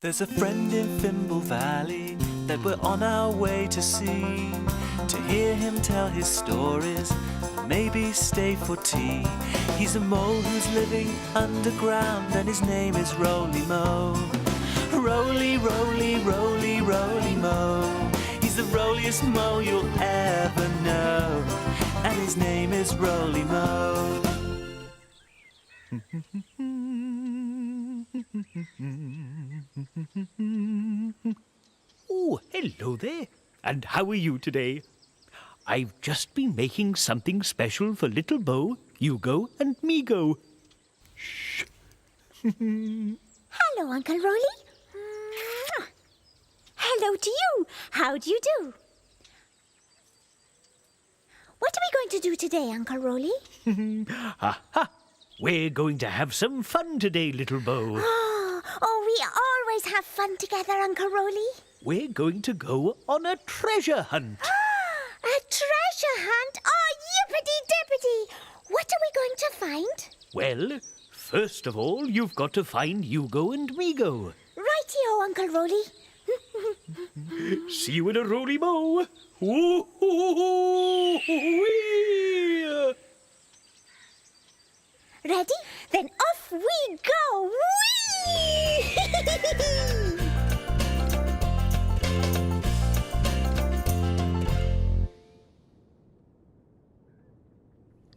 There's a friend in Fimble Valley that we're on our way to see, to hear him tell his stories, maybe stay for tea. He's a mole who's living underground and his name is Roly Mo. Roly, roly, roly, roly mo. He's the roliest mo you'll ever know, and his name is Roly Mo. Oh, hello there. And how are you today? I've just been making something special for Little Bo, Yugo and Migo. Shh. Hello, Uncle Roly. Hello to you. How do you do? What are we going to do today, Uncle Roly? Ha ha! We're going to have some fun today, Little Bo. Oh, we always have fun together, Uncle Roly. We're going to go on a treasure hunt. A treasure hunt? Oh, yippity-dippity! What are we going to find? Well, first of all, you've got to find Yugo and Migo. Righty-o, Uncle Roly. See you in a Roly Mo. Woo-hoo-hoo-hoo-wee. Ready? Then off we go! Whee!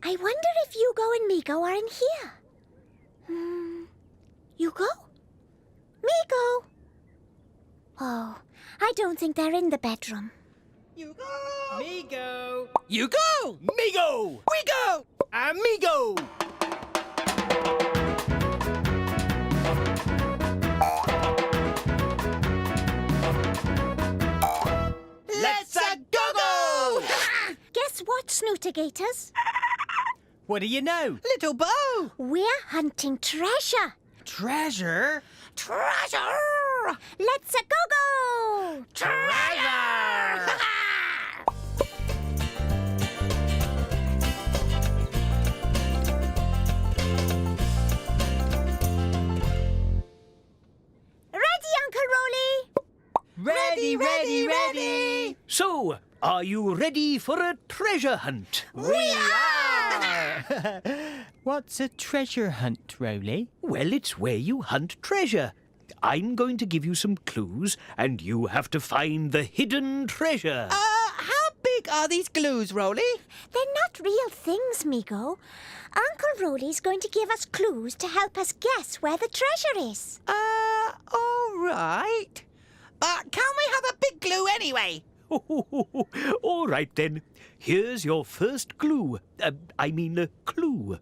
I wonder if Yugo and Migo are in here. Yugo? Migo? Oh, I don't think they're in the bedroom. Yugo! Migo! Yugo! Migo! Migo! Amigo! Let's-a go-go! Guess what, Snootergators? What do you know? Little Bo! We're hunting treasure. Treasure? Treasure! Let's-a go-go! Treasure! Ready, Uncle Roly? Ready, ready, ready! So, are you ready for a treasure hunt? We are! What's a treasure hunt, Roly? Well, it's where you hunt treasure. I'm going to give you some clues, and you have to find the hidden treasure. How big are these clues, Roly? They're not real things, Migo. Uncle Roly's going to give us clues to help us guess where the treasure is. All right. Can we have a big clue anyway? All right, then. Here's your first clue. Clue.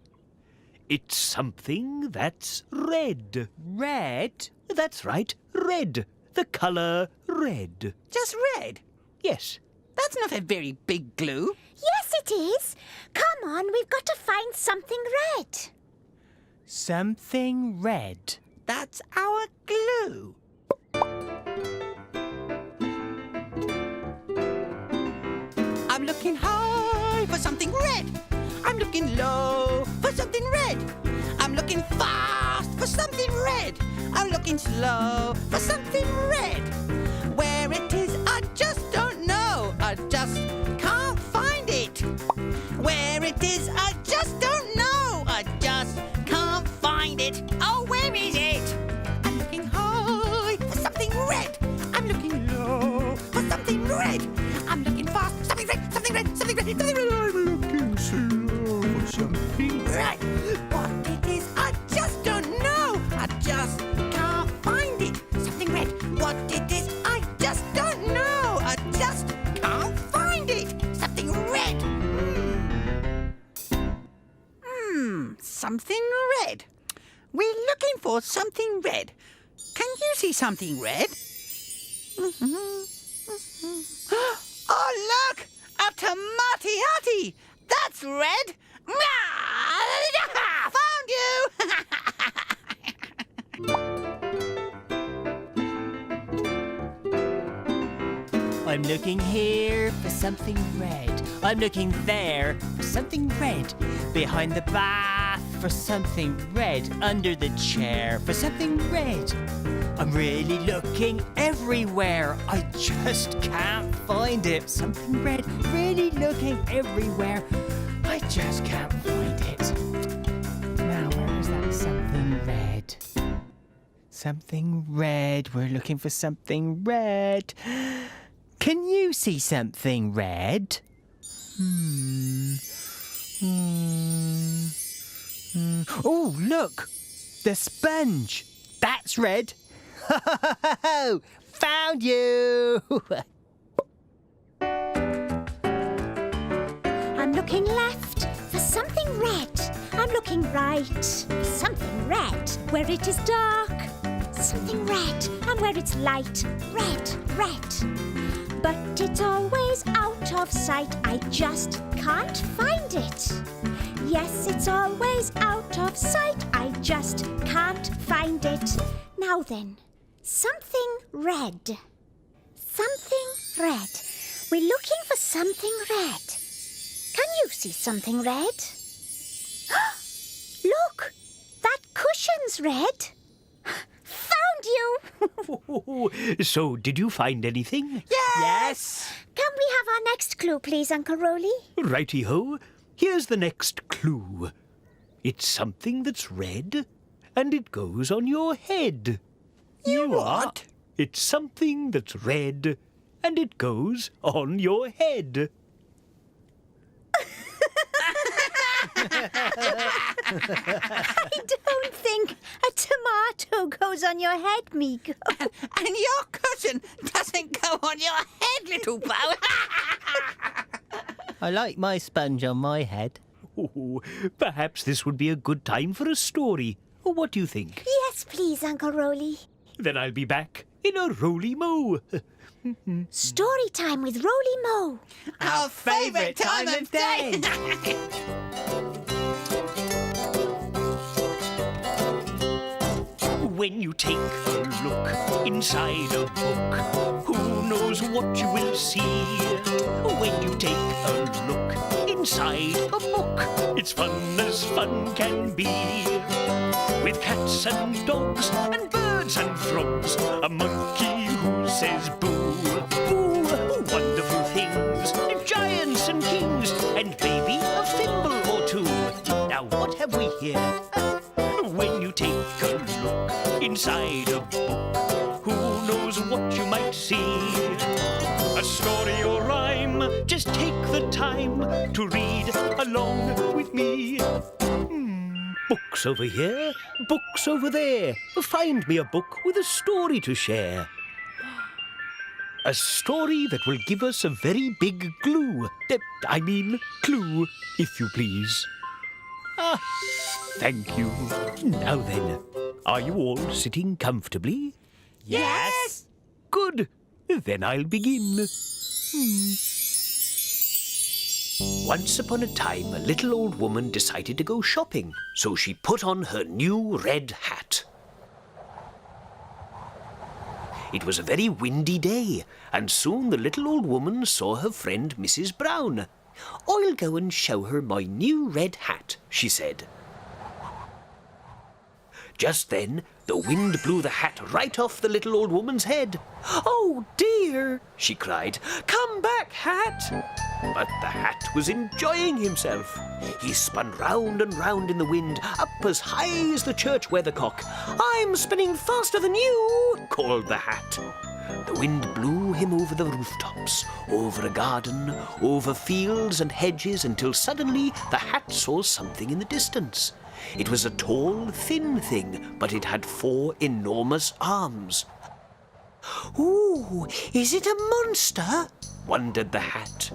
It's something that's red. Red? That's right, red. The colour red. Just red? Yes. That's not a very big clue. Yes, it is. Come on, we've got to find something red. Something red. That's our clue. I'm looking high for something red. I'm looking low for something red. I'm looking fast for something red. I'm looking slow for something red. Where it is, I just don't know. I just can't find it. Where it is, I just don't know. I just can't find it. Oh, where is it? I'm looking high for something red. I'm looking low for something red. I'm looking fast for something red, something red, something red, something red. I'm looking slow for something red. What it is, I just don't know. I just can't find it. Something red. What it is, I just don't know. I just can't find it. Something red. Something red. We're looking for something red. Can you see something red? Oh, look! A tomati-hati! That's red! Found you! I'm looking here for something red. I'm looking there for something red. Behind the bath for something red. Under the chair for something red. I'm really looking everywhere. I just can't find it. Something red, really looking everywhere. I just can't find it. Now, where is that something red? Something red. We're looking for something red. Can you see something red? Oh, look! The sponge. That's red. Found you! I'm looking left for something red. I'm looking right for something red. Where it is dark, something red. And where it's light, red, red. But it's always out of sight. I just can't find it. Yes, it's always out of sight. I just can't find it. Now then, something red. Something red. We're looking for something red. Can you see something red? Look! That cushion's red. Found you! So, did you find anything? Yes! Can we have our next clue, please, Uncle Roly? Righty-ho. Here's the next clue. It's something that's red, and it goes on your head. You what? It's something that's red, and it goes on your head. I don't think a tomato goes on your head, Migo. And your cushion doesn't go on your head, little Bo. I like my sponge on my head. Oh, perhaps this would be a good time for a story. What do you think? Yes, please, Uncle Roly. Then I'll be back in a Roly Mo. Story time with Roly Mo. Our favourite time of day. When you take a look inside a book, who knows what you will see? When you take a look inside a book, it's fun as fun can be. With cats and dogs and birds and frogs, a monkey who says boo. Boo, wonderful things, giants and kings, and maybe a fimble or two. Now what have we here? When you take a look inside a book, who knows what you might see? A story or rhyme, just take the time to read along with me. Books over here, books over there. Find me a book with a story to share. A story that will give us a very big clue. Clue, if you please. Ah, thank you. Now then, are you all sitting comfortably? Yes! Good. Then I'll begin. Once upon a time, a little old woman decided to go shopping, so she put on her new red hat. It was a very windy day, and soon the little old woman saw her friend Mrs. Brown. "I'll go and show her my new red hat," she said. Just then, the wind blew the hat right off the little old woman's head. "Oh, dear!" she cried. "Come back, hat!" But the hat was enjoying himself. He spun round and round in the wind, up as high as the church weathercock. "I'm spinning faster than you!" called the hat. The wind blew him over the rooftops, over a garden, over fields and hedges, until suddenly the hat saw something in the distance. It was a tall, thin thing, but it had 4 enormous arms. "Ooh, is it a monster?" wondered the hat.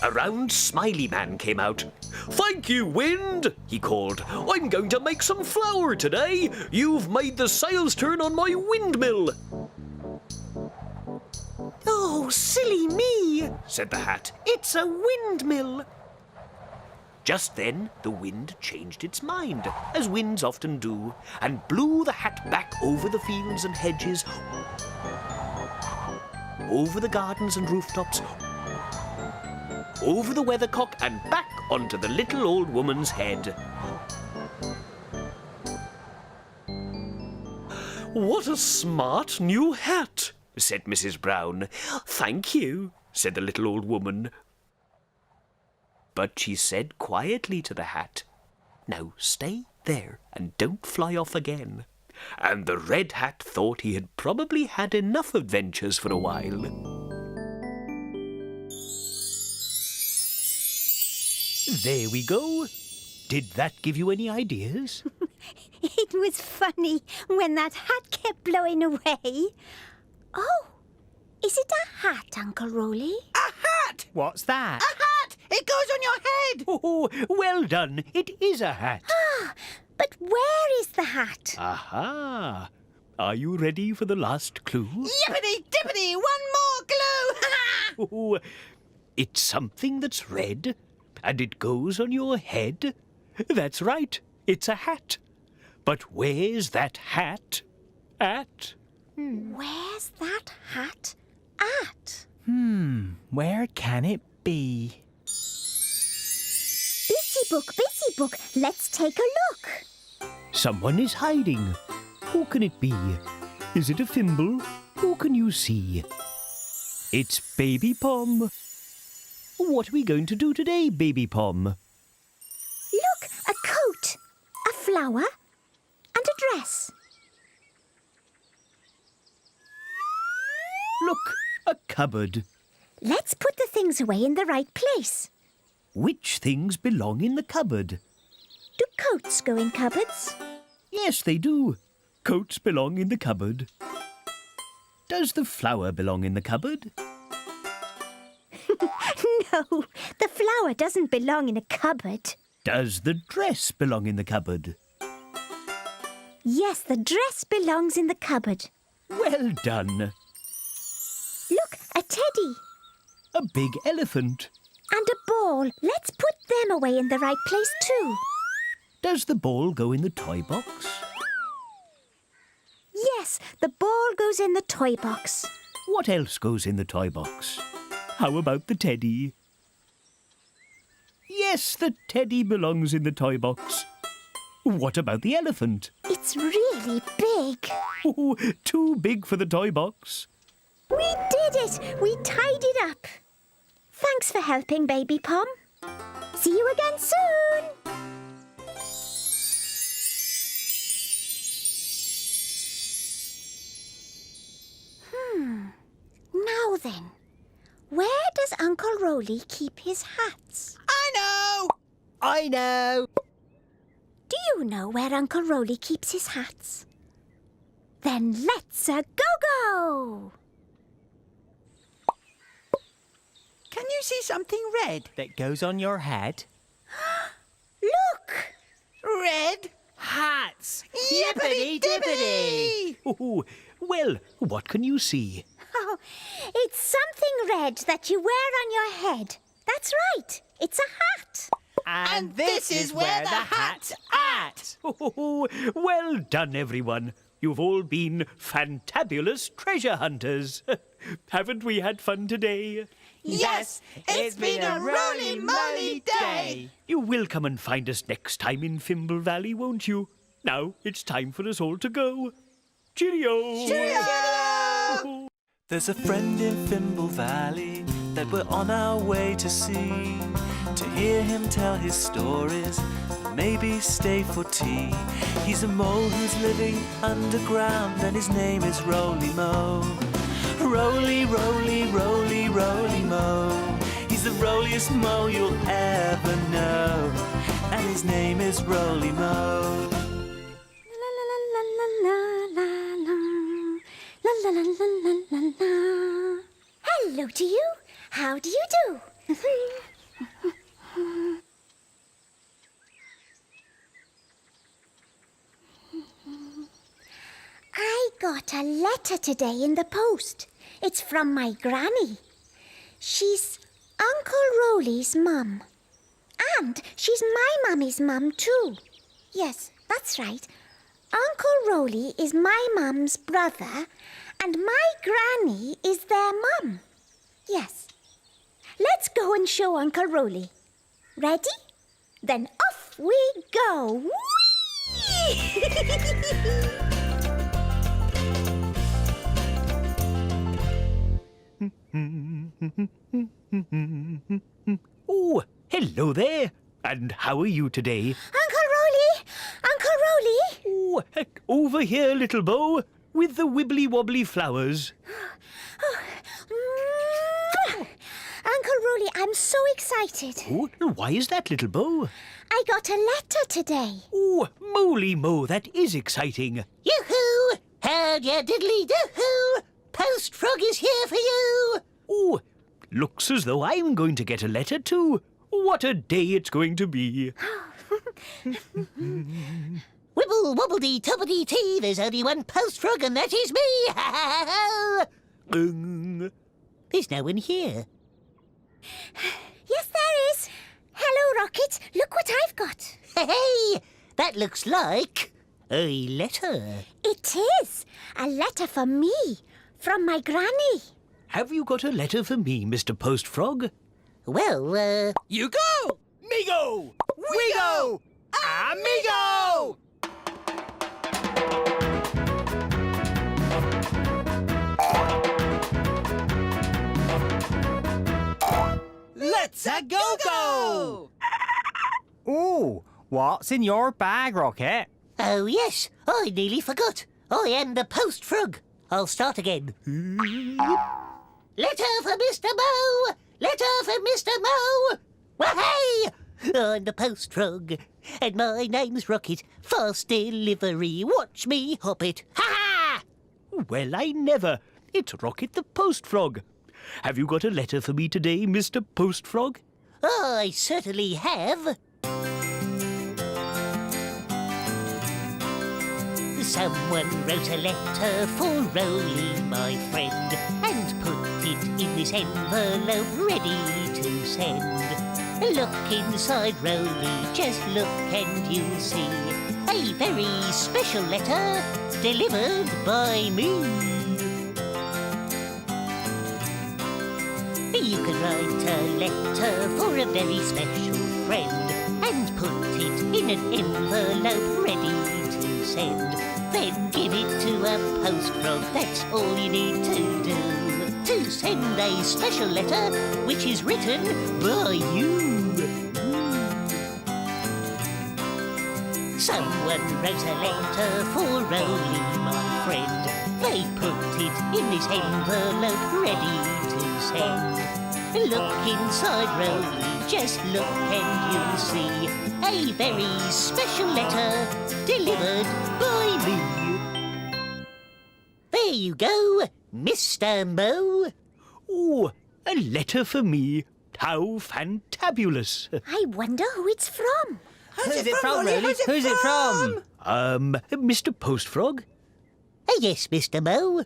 A round, smiley man came out. "Thank you, wind," he called. "I'm going to make some flour today. You've made the sails turn on my windmill." "Oh, silly me," said the hat. "It's a windmill." Just then, the wind changed its mind, as winds often do, and blew the hat back over the fields and hedges, over the gardens and rooftops, over the weathercock, and back onto the little old woman's head. What a smart new hat, said Mrs. Brown. Thank you, said the little old woman. But she said quietly to the hat, Now stay there and don't fly off again. And the red hat thought he had probably had enough adventures for a while. There we go. Did that give you any ideas? It was funny when that hat kept blowing away. Oh, is it a hat, Uncle Roly? A hat! What's that? A hat! It goes on your head! Oh, well done. It is a hat. But where is the hat? Aha! Are you ready for the last clue? Yippity-dippity! One more glue! Oh, it's something that's red, and it goes on your head. That's right, it's a hat. But where's that hat at? Where's that hat at? Where can it be? Busy book, let's take a look. Someone is hiding. Who can it be? Is it a Fimble? Who can you see? It's Baby Pom. What are we going to do today, Baby Pom? Look, a coat, a flower, and a dress. Look, a cupboard. Let's put the things away in the right place. Which things belong in the cupboard? Do coats go in cupboards? Yes, they do. Coats belong in the cupboard. Does the flower belong in the cupboard? No, the flower doesn't belong in a cupboard. Does the dress belong in the cupboard? Yes, the dress belongs in the cupboard. Well done. Look, a teddy A big elephant. and a ball. Let's put them away in the right place too. Does the ball go in the toy box? Yes, the ball goes in the toy box. What else goes in the toy box? How about the teddy? Yes, the teddy belongs in the toy box. What about the elephant? It's really big. Oh, too big for the toy box. We did it! We tied it up. Thanks for helping, Baby Pom. See you again soon. Now then, where does Uncle Roly keep his hats? I know! Do you know where Uncle Roly keeps his hats? Then let's go-go! Can you see something red? That goes on your head? Look! Red? Hats! Yippity-dippity! Oh, well, what can you see? Oh, it's something red that you wear on your head. That's right. It's a hat. And this is where the hat's at! Oh, well done, everyone. You've all been fantabulous treasure hunters. Haven't we had fun today? Yes, it's been a roly-moly day! You will come and find us next time in Fimble Valley, won't you? Now it's time for us all to go. Cheerio! Cheerio! There's a friend in Fimble Valley that we're on our way to see. To hear him tell his stories, maybe stay for tea. He's a mole who's living underground, and his name is Roly Mo. Roly, roly, roly, roly mo. He's the roliest mo you'll ever know, and his name is Roly Mo. La la la la la la la la la la la la la. Hello to you. How do you do? I got a letter today in the post. It's from my granny. She's Uncle Roly's mum. And she's my mummy's mum too. Yes, that's right. Uncle Roly is my mum's brother, and my granny is their mum. Yes. Let's go and show Uncle Roly. Ready? Then off we go. Whee! Oh, hello there. And how are you today? Uncle Roly! Uncle Roly! Oh, over here, little Bo, with the wibbly-wobbly flowers. Uncle Roly, I'm so excited. Oh, why is that, little Bo? I got a letter today. Oh, moly mo, that is exciting. Yoo-hoo! How d'ye diddly-doo-hoo! Post Frog is here for you! Oh, looks as though I'm going to get a letter too. What a day it's going to be. Wibble wobbledy toppity tea, there's only one Post Frog and that is me! Ha ha ha! There's no one here. Yes, there is. Hello, Rocket. Look what I've got. Hey, that looks like a letter. It is. A letter for me. From my granny. Have you got a letter for me, Mr. Post Frog? Well, Yugo! Migo! Wigo! Amigo! Let's a go-go! Ooh, what's in your bag, Rocket? oh yes, I nearly forgot. I am the Post Frog. I'll start again. Letter for Mr. Mo! Letter for Mr. Mo! Wah-hey! I'm the Post Frog, and my name's Rocket. Fast delivery, watch me hop it. Ha-ha! Well, I never. It's Rocket the Post Frog. Have you got a letter for me today, Mr. Post Frog? I certainly have. Someone wrote a letter for Roly, my friend, and put it in this envelope ready to send. Look inside, Roly, just look and you'll see a very special letter delivered by me. You can write a letter for a very special friend and put it in an envelope ready to send. Then give it to a post frog, that's all you need to do. To send a special letter which is written by you. Someone wrote a letter for Roly, my friend. They put it in this envelope ready to send. Look inside, Roly, just look and you'll see a very special letter delivered by me. There you go, Mr. Mo. Oh, a letter for me. How fantabulous. I wonder who it's from. Who's it from, Roly? Who's it from? Mr. Post Frog? Yes, Mr. Mo.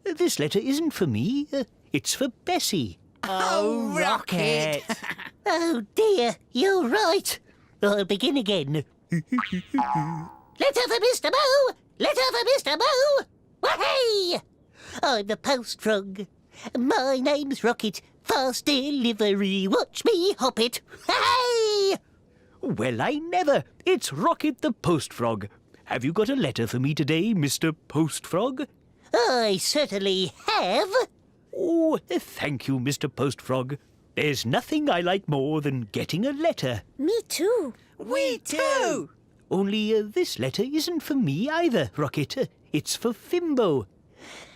This letter isn't for me. It's for Bessie. Oh, Rocket! Oh dear, you're right. I'll begin again. Letter for Mr. Mo! Letter for Mr. Mo! Wah-hey! I'm the Post Frog. My name's Rocket. Fast delivery, watch me hop it. Hey! Well, I never. It's Rocket the Post Frog. Have you got a letter for me today, Mr. Post Frog? I certainly have. Oh, thank you, Mr. Post Frog. There's nothing I like more than getting a letter. Me too. We too! Only this letter isn't for me either, Rocket. It's for Fimbo.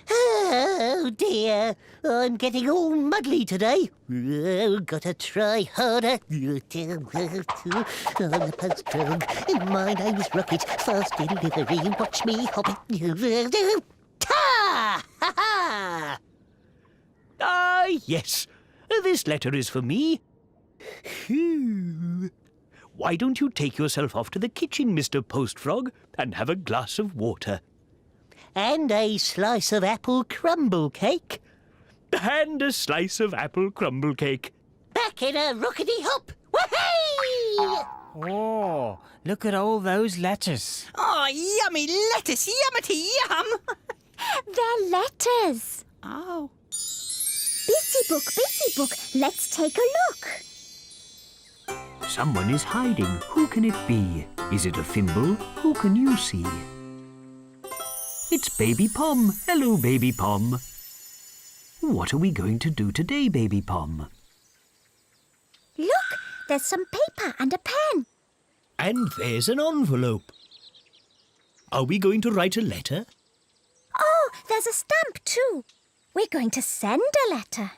Oh dear, I'm getting all muddly today. Oh, gotta try harder. I'm the Post Frog. My name's Rocket. Fast delivery, watch me hop it. Ta! Ha ha! Ah, yes. This letter is for me. Phew. Why don't you take yourself off to the kitchen, Mr. Post Frog, and have a glass of water? And a slice of apple crumble cake. And a slice of apple crumble cake. Back in a rockety hop. Wahey! Oh, look at all those letters. Oh, yummy lettuce, yummity yum! They're letters. Oh. Busy book, let's take a look. Someone is hiding. Who can it be? Is it a Fimble? Who can you see? It's Baby Pom. Hello, Baby Pom. What are we going to do today, Baby Pom? Look, there's some paper and a pen. And there's an envelope. Are we going to write a letter? Oh, there's a stamp too. We're going to send a letter.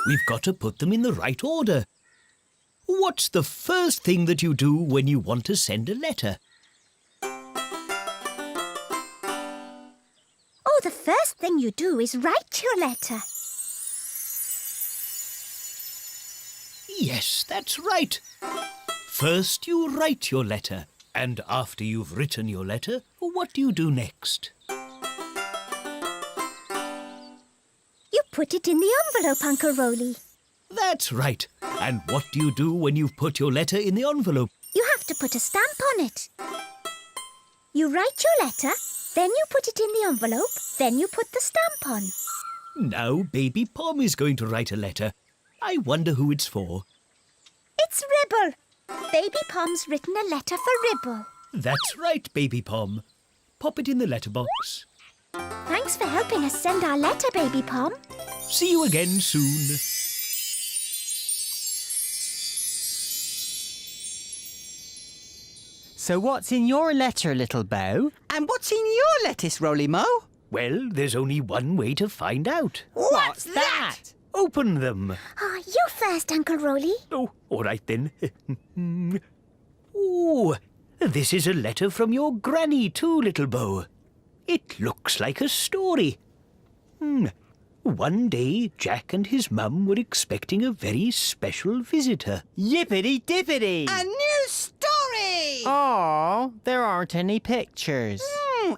We've got to put them in the right order. What's the first thing that you do when you want to send a letter? Oh, the first thing you do is write your letter. Yes, that's right. First you write your letter. And after you've written your letter, what do you do next? You put it in the envelope, Uncle Roly. That's right. And what do you do when you've put your letter in the envelope? You have to put a stamp on it. You write your letter, then you put it in the envelope, then you put the stamp on. Now Baby Pom is going to write a letter. I wonder who it's for. It's Ribble. Baby Pom's written a letter for Ribble. That's right, Baby Pom. Pop it in the letterbox. Thanks for helping us send our letter, Baby Pom. See you again soon. So what's in your letter, Little Bo? And what's in your lettuce, Roly Mo? Well, there's only one way to find out. What's that? Open them. Oh, you first, Uncle Roly. Oh, all right then. Ooh, this is a letter from your granny too, Little Bo. It looks like a story. One day, Jack and his mum were expecting a very special visitor. Yippity-dippity! A new story! Oh, there aren't any pictures.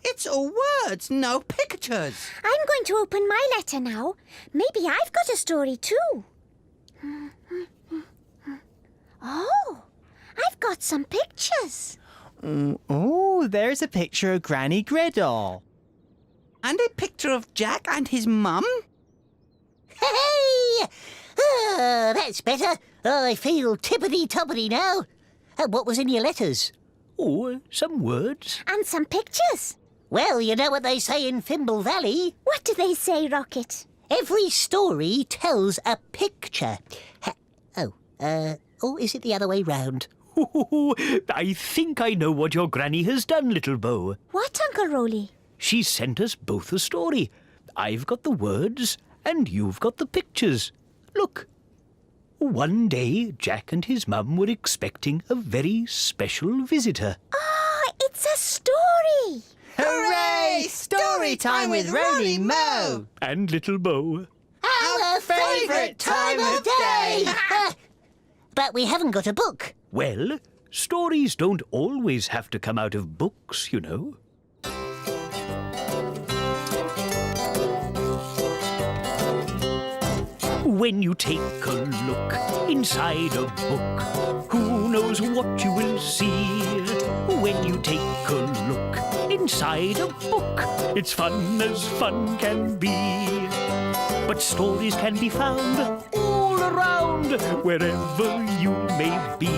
It's all words, no pictures. I'm going to open my letter now. Maybe I've got a story too. Oh, I've got some pictures. Oh, there's a picture of Granny Griddle. And a picture of Jack and his mum. Hey! That's better. I feel tippity-toppity now. What was in your letters? Oh, some words. And some pictures. Well, you know what they say in Fimble Valley. What do they say, Rocket? Every story tells a picture. Is it the other way round? I think I know what your granny has done, Little Bo. What, Uncle Roly? She sent us both a story. I've got the words and you've got the pictures. Look. One day, Jack and his mum were expecting a very special visitor. Oh, it's a story. Hooray! Story time with Roly Mo! And Little Bo. Our favourite time of day! But we haven't got a book. Well, stories don't always have to come out of books, you know. When you take a look inside a book, who knows what you will see? When you take a look inside a book, it's fun as fun can be. But stories can be found all around, wherever you may be.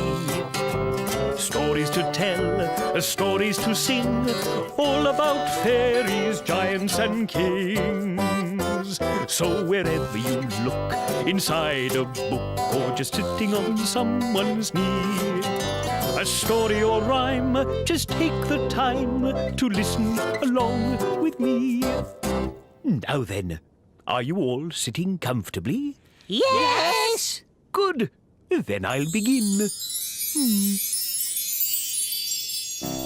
Stories to tell, stories to sing, all about fairies, giants and kings. So wherever you look, inside a book, or just sitting on someone's knee, a story or rhyme, just take the time to listen along with me. Now then, are you all sitting comfortably? Yes! Good. Then I'll begin.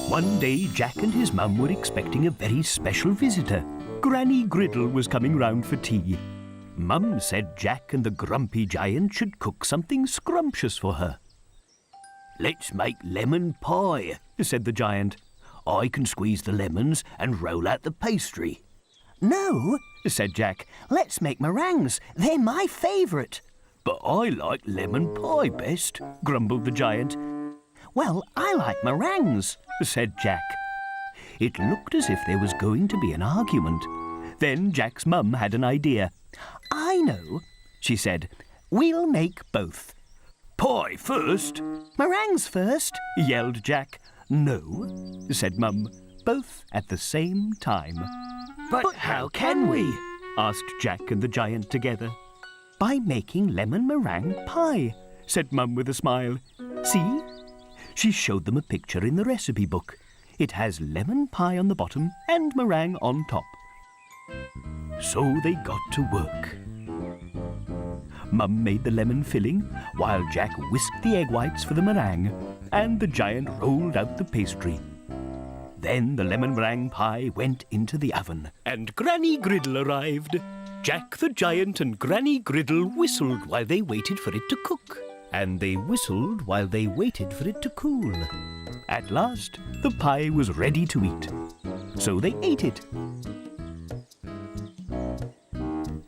One day, Jack and his mum were expecting a very special visitor. Granny Griddle was coming round for tea. Mum said Jack and the grumpy giant should cook something scrumptious for her. Let's make lemon pie, said the giant. I can squeeze the lemons and roll out the pastry. No, said Jack. Let's make meringues. They're my favourite. But I like lemon pie best, grumbled the giant. Well, I like meringues, said Jack. It looked as if there was going to be an argument. Then Jack's mum had an idea. I know, she said. We'll make both. Pie first. Meringues first, yelled Jack. No, said Mum, both at the same time. But how can we? Asked Jack and the giant together. By making lemon meringue pie, said Mum with a smile. See? She showed them a picture in the recipe book. It has lemon pie on the bottom and meringue on top. So they got to work. Mum made the lemon filling, while Jack whisked the egg whites for the meringue, and the giant rolled out the pastry. Then the lemon meringue pie went into the oven. And Granny Griddle arrived. Jack the giant and Granny Griddle whistled while they waited for it to cook. And they whistled while they waited for it to cool. At last, the pie was ready to eat. So they ate it.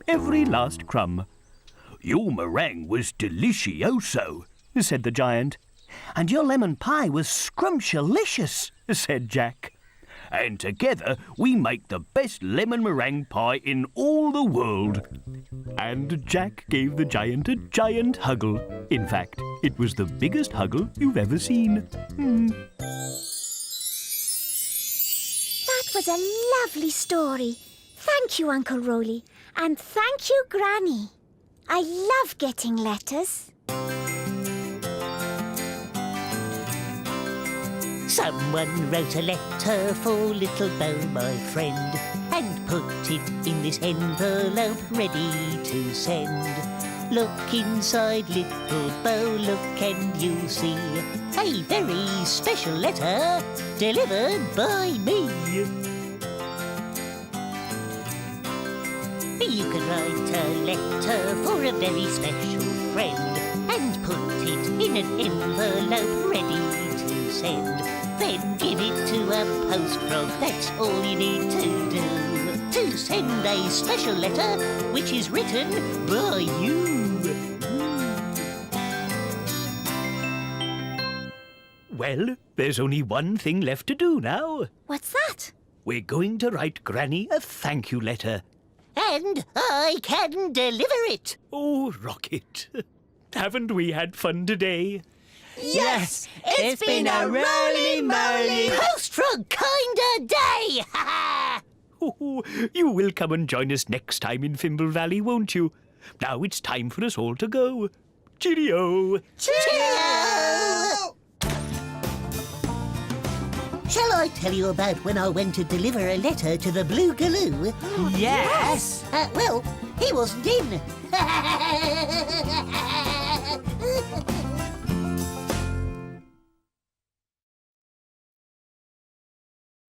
Every last crumb. Your meringue was delicioso, said the giant. And your lemon pie was scrumptious, said Jack. And together we make the best lemon meringue pie in all the world. And Jack gave the giant a giant huggle. In fact, it was the biggest huggle you've ever seen. That was a lovely story. Thank you, Uncle Roly. And thank you, Granny. I love getting letters. Someone wrote a letter for little Bo, my friend, and put it in this envelope ready to send. Look inside, little Bo, look and you'll see a very special letter delivered by me. You can write a letter for a very special friend and put it in an envelope ready to send. Then give it to a post frog, that's all you need to do, to send a special letter which is written by you. Well, there's only one thing left to do now. What's that? We're going to write Granny a thank you letter. And I can deliver it. Oh, Rocket, haven't we had fun today? Yes, it's been a roly-moly. Post frog kinda day! Oh, you will come and join us next time in Fimble Valley, won't you? Now it's time for us all to go. Cheerio! Cheerio! Shall I tell you about when I went to deliver a letter to the Blue Galoo? Yes! Well, he wasn't in.